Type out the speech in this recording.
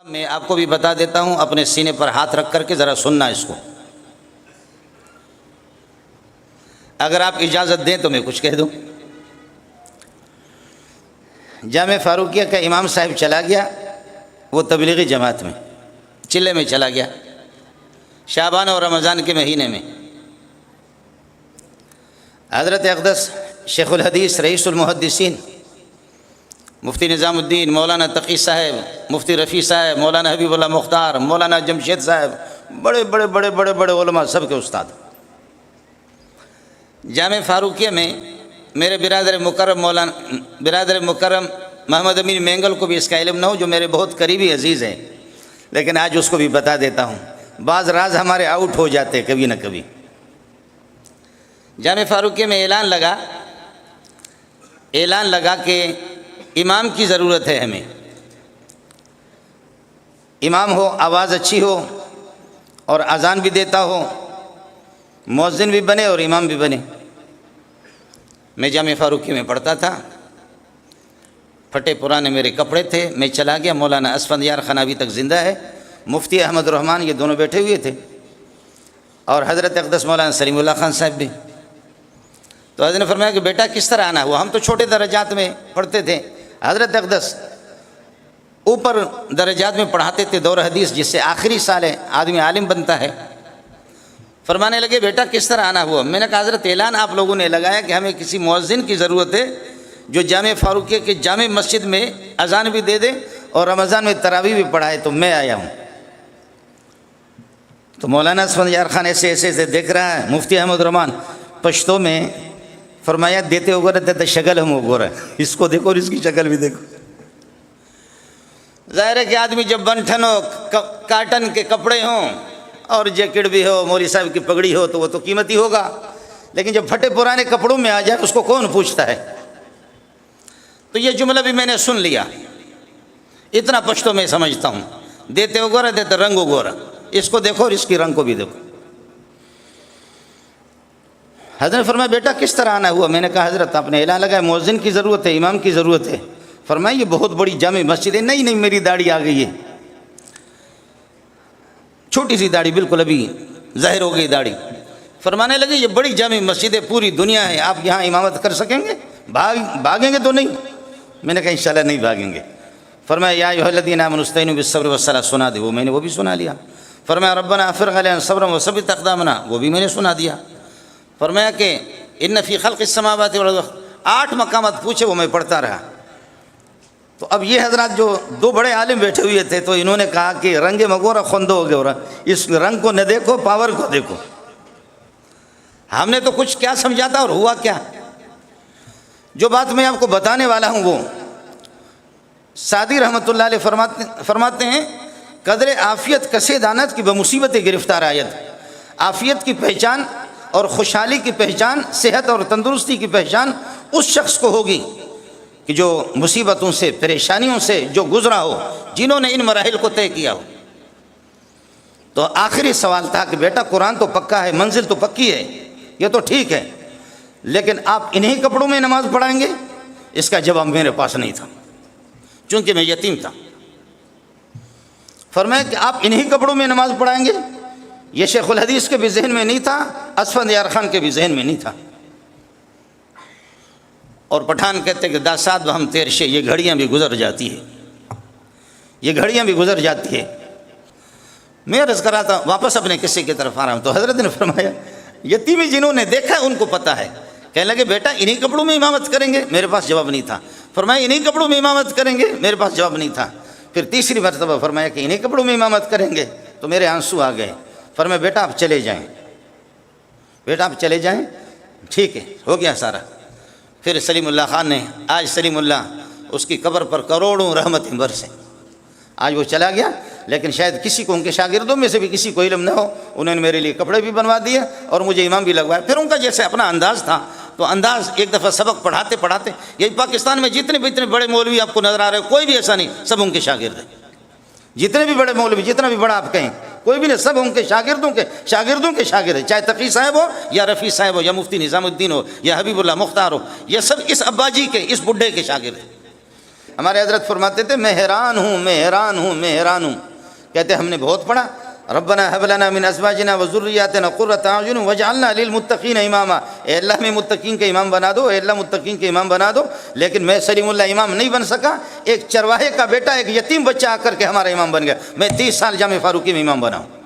میں آپ کو بھی بتا دیتا ہوں، اپنے سینے پر ہاتھ رکھ کر کے ذرا سننا اس کو۔ اگر آپ اجازت دیں تو میں کچھ کہہ دوں۔ جامع فاروقیہ کا امام صاحب چلا گیا، وہ تبلیغی جماعت میں چلے میں چلا گیا شعبان اور رمضان کے مہینے میں۔ حضرت اقدس شیخ الحدیث رئیس المحدثین مفتی نظام الدین، مولانا تقی صاحب، مفتی رفیع صاحب، مولانا حبیب اللہ مختار، مولانا جمشید صاحب، بڑے بڑے بڑے بڑے بڑے علماء سب کے استاد۔ جامع فاروقیہ میں میرے برادر مکرم محمد امین مینگل کو بھی اس کا علم نہ ہو، جو میرے بہت قریبی عزیز ہیں، لیکن آج اس کو بھی بتا دیتا ہوں، بعض راز ہمارے آؤٹ ہو جاتے کبھی نہ کبھی۔ جامع فاروقیہ میں اعلان لگا کہ امام کی ضرورت ہے ہمیں، امام ہو، آواز اچھی ہو اور اذان بھی دیتا ہو، مؤذن بھی بنے اور امام بھی بنے۔ میں جامع فاروقیہ میں پڑھتا تھا، پھٹے پرانے میرے کپڑے تھے، میں چلا گیا۔ مولانا اسفندیار خان ابھی تک زندہ ہے، مفتی احمد الرحمن، یہ دونوں بیٹھے ہوئے تھے، اور حضرت اقدس مولانا سلیم اللہ خان صاحب بھی۔ تو حضرت نے فرمایا کہ بیٹا کس طرح آنا ہوا؟ ہم تو چھوٹے درجات میں پڑھتے تھے، حضرت اقدس اوپر درجات میں پڑھاتے تھے دور حدیث، جس سے آخری سال ہے آدمی عالم بنتا ہے۔ فرمانے لگے بیٹا کس طرح آنا ہوا؟ میں نے کہا حضرت اعلان آپ لوگوں نے لگایا کہ ہمیں کسی مؤذن کی ضرورت ہے جو جامع فاروقیہ کے جامع مسجد میں اذان بھی دے دے اور رمضان میں تراویح بھی پڑھائے، تو میں آیا ہوں۔ تو مولانا اسفندیار خان ایسے دیکھ رہا ہے، مفتی احمد الرحمن پشتو میں فرمایا دیتے ہو گورا دیتا شکل ہم ہو گورا، اس کو دیکھو اور اس کی شکل بھی دیکھو۔ ظاہر ہے کہ آدمی جب بنٹھن ہو، کاٹن کے کپڑے ہوں اور جیکٹ بھی ہو، مولوی صاحب کی پگڑی ہو تو وہ تو قیمتی ہوگا، لیکن جب پھٹے پرانے کپڑوں میں آ جائے اس کو کون پوچھتا ہے؟ تو یہ جملہ بھی میں نے سن لیا، اتنا پشتو میں سمجھتا ہوں، دیتے ہو گورا دیتا رنگ ہو گورا، اس کو دیکھو اور اس کی رنگ کو بھی دیکھو۔ حضرت نے فرمایا بیٹا کس طرح آنا ہوا؟ میں نے کہا حضرت آپ نے اعلان لگایا مؤذن کی ضرورت ہے، امام کی ضرورت ہے۔ فرمایا یہ بہت بڑی جامع مسجد ہے۔ نہیں میری داڑھی آ گئی ہے، چھوٹی سی داڑھی، بالکل ابھی ظاہر ہو گئی داڑھی۔ فرمانے لگے یہ بڑی جامع مسجد ہے، پوری دنیا ہے، آپ یہاں امامت کر سکیں گے؟ بھاگیں گے تو نہیں؟ میں نے کہا انشاءاللہ نہیں بھاگیں گے۔ فرمایا یا ایھا الذین آمنوا استعینوا بالصبر والصلاۃ، سنا دے، وہ میں نے وہ بھی سنا لیا۔ فرمایا ربنا افرغ علینا صبرا وثبت اقدامنا، وہ بھی میں نے سنا دیا۔ فرمایا کہ ان فی خلق السماوات والارض، 8 مقامات پوچھے، وہ میں پڑھتا رہا۔ تو اب یہ حضرات جو 2 بڑے عالم بیٹھے ہوئے تھے، تو انہوں نے کہا کہ رنگ مگورا خندو ہو گیا، اس رنگ کو نہ دیکھو، پاور کو دیکھو۔ ہم نے تو کچھ کیا سمجھا تھا اور ہوا کیا؟ جو بات میں آپ کو بتانے والا ہوں وہ سعدی رحمۃ اللہ علیہ فرماتے ہیں قدر عافیت کسے دانت کی بمصیبت گرفتار آیت۔ عافیت کی پہچان اور خوشحالی کی پہچان، صحت اور تندرستی کی پہچان اس شخص کو ہوگی کہ جو مصیبتوں سے، پریشانیوں سے جو گزرا ہو، جنہوں نے ان مراحل کو طے کیا ہو۔ تو آخری سوال تھا کہ بیٹا قرآن تو پکا ہے، منزل تو پکی ہے، یہ تو ٹھیک ہے، لیکن آپ انہی کپڑوں میں نماز پڑھائیں گے؟ اس کا جواب میرے پاس نہیں تھا، چونکہ میں یتیم تھا۔ فرمایا کہ آپ انہی کپڑوں میں نماز پڑھائیں گے؟ یہ شیخ الحدیث کے بھی ذہن میں نہیں تھا، اسفندیار خان کے بھی ذہن میں نہیں تھا۔ اور پٹھان کہتے کہ داساد ہم تیرشے، یہ گھڑیاں بھی گزر جاتی ہے، یہ گھڑیاں بھی گزر جاتی ہے۔ میں عرض کر رہا تھا، واپس اپنے قصے کی طرف آ رہا ہوں، تو حضرت نے فرمایا یتیمی جنہوں نے دیکھا ہے ان کو پتہ ہے۔ کہنے لگے بیٹا انہی کپڑوں میں امامت کریں گے؟ میرے پاس جواب نہیں تھا۔ فرمایا انہی کپڑوں میں امامت کریں گے؟ میرے پاس جواب نہیں تھا۔ پھر تیسری مرتبہ فرمایا کہ انہی کپڑوں میں امامت کریں گے، تو میرے آنسو آ گئے۔ فرمایا بیٹا آپ چلے جائیں، بیٹا آپ چلے جائیں، ٹھیک ہے، ہو گیا سارا۔ پھر سلیم اللہ خان نے، آج سلیم اللہ اس کی قبر پر کروڑوں رحمتیں برسیں، آج وہ چلا گیا، لیکن شاید کسی کو ان کے شاگردوں میں سے بھی کسی کو علم نہ ہو، انہوں نے میرے لیے کپڑے بھی بنوا دیے اور مجھے امام بھی لگوایا۔ پھر ان کا جیسے اپنا انداز تھا، تو انداز ایک دفعہ سبق پڑھاتے پڑھاتے، یہی پاکستان میں جتنے بھی اتنے بڑے مولوی آپ کو نظر آ رہے ہیں، کوئی بھی ایسا نہیں، سب ان کے شاگرد ہیں۔ جتنے بھی بڑے مولوی، جتنا بھی بڑا آپ کہیں، کوئی بھی نہیں، سب ان کے شاگردوں کے شاگرد ہیں، چاہے تقی صاحب ہو یا رفیع صاحب ہو یا مفتی نظام الدین ہو یا حبیب اللہ مختار ہو، یہ سب اس ابا جی کے، اس بڈھے کے شاگرد ہیں۔ ہمارے حضرت فرماتے تھے میں حیران ہوں، میں حیران ہوں، میں حیران ہوں. کہتے ہم نے بہت پڑھا ربنا هب لنا من ازواجنا وذرياتنا قرة اعين واجعلنا للمتقين اماما. اے اللہ میں متقین کے امام بنا دو، اے اللہ متقین کے امام بنا دو. لیکن میں سلیم اللہ امام نہیں بن سکا. ایک چرواہے کا بیٹا، ایک یتیم بچہ آ کر کے ہمارا امام بن گیا. میں 30 سال جامع فاروقی میں امام بنا ہوں.